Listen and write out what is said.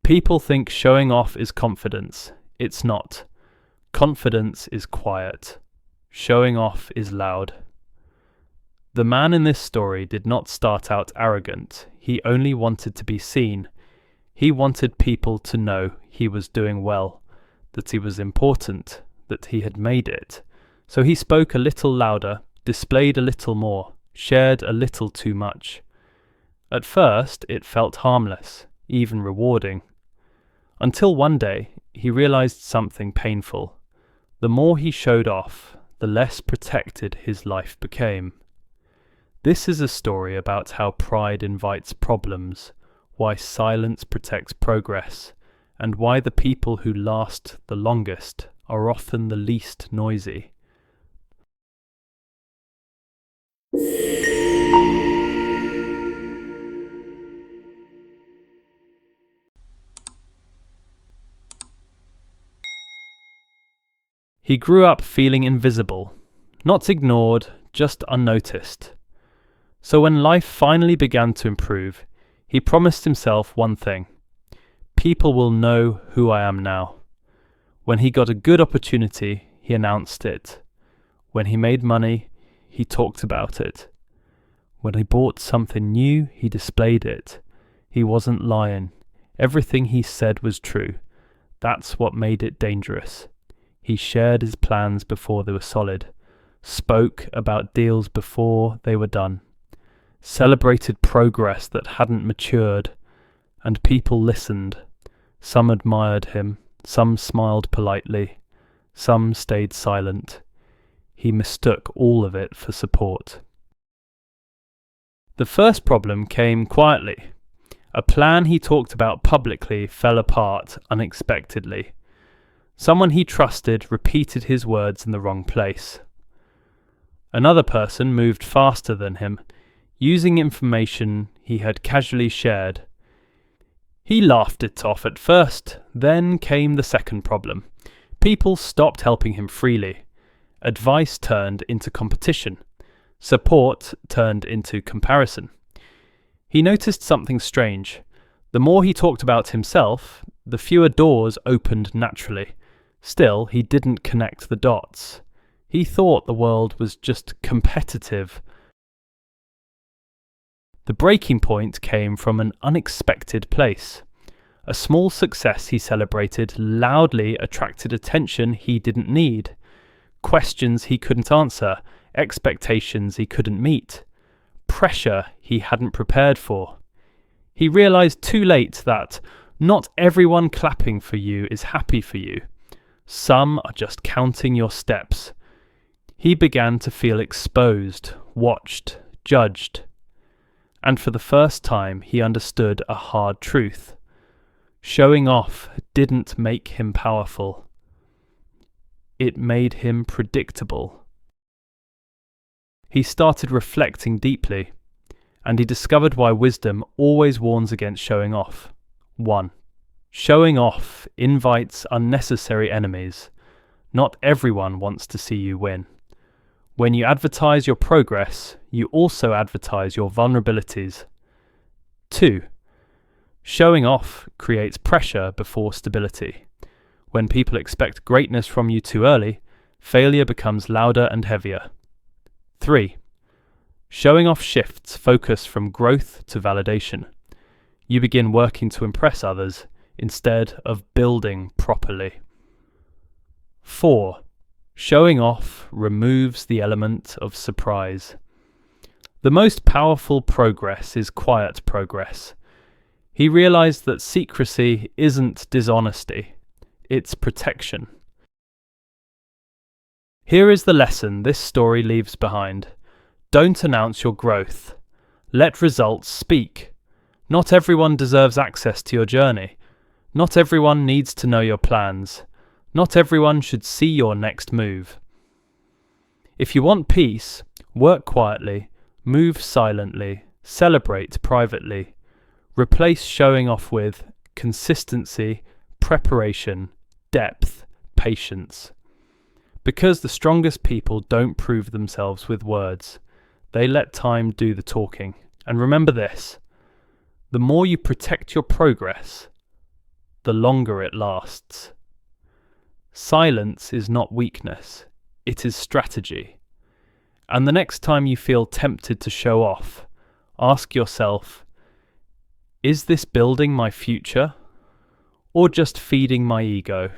People think showing off is confidence. It's not. Confidence is quiet. Showing off is loud. The man in this story did not start out arrogant. He only wanted to be seen. He wanted people to know he was doing well, that he was important, that he had made it. So he spoke a little louder, displayed a little more, shared a little too much. At first, it felt harmless, even rewarding. Until one day, he realized something painful. The more he showed off, the less protected his life became. This is a story about how pride invites problems, why silence protects progress, and why the people who last the longest are often the least noisy. He grew up feeling invisible, not ignored, just unnoticed. So when life finally began to improve, he promised himself one thing: people will know who I am now. When he got a good opportunity, he announced it. When he made money, he talked about it. When he bought something new, he displayed it. He wasn't lying. Everything he said was true. That's what made it dangerous. He shared his plans before they were solid, spoke about deals before they were done, celebrated progress that hadn't matured, and people listened. Some admired him, some smiled politely, some stayed silent. He mistook all of it for support. The first problem came quietly. A plan he talked about publicly fell apart unexpectedly. Someone he trusted repeated his words in the wrong place. Another person moved faster than him, using information he had casually shared. He laughed it off at first. Then came the second problem. People stopped helping him freely. Advice turned into competition. Support turned into comparison. He noticed something strange. The more he talked about himself, the fewer doors opened naturally. Still, he didn't connect the dots. He thought the world was just competitive. The breaking point came from an unexpected place. A small success he celebrated loudly attracted attention he didn't need. Questions he couldn't answer, expectations he couldn't meet, pressure he hadn't prepared for. He realized too late that not everyone clapping for you is happy for you. Some are just counting your steps. He began to feel exposed, watched, judged. And for the first time, he understood a hard truth. Showing off didn't make him powerful. It made him predictable. He started reflecting deeply, and he discovered why wisdom always warns against showing off. 1. Showing off invites unnecessary enemies. Not everyone wants to see you win. When you advertise your progress, you also advertise your vulnerabilities. 2. Showing off creates pressure before stability. When people expect greatness from you too early, failure becomes louder and heavier. 3. Showing off shifts focus from growth to validation. You begin working to impress others instead of building properly. 4. Showing off removes the element of surprise. The most powerful progress is quiet progress. He realized that secrecy isn't dishonesty, it's protection. Here is the lesson this story leaves behind. Don't announce your growth. Let results speak. Not everyone deserves access to your journey. Not everyone needs to know your plans. Not everyone should see your next move. If you want peace, work quietly, move silently, celebrate privately. Replace showing off with consistency, preparation, depth, patience. Because the strongest people don't prove themselves with words. They let time do the talking. And remember this: the more you protect your progress, the longer it lasts. Silence is not weakness, it is strategy. And the next time you feel tempted to show off, ask yourself, is this building my future or just feeding my ego?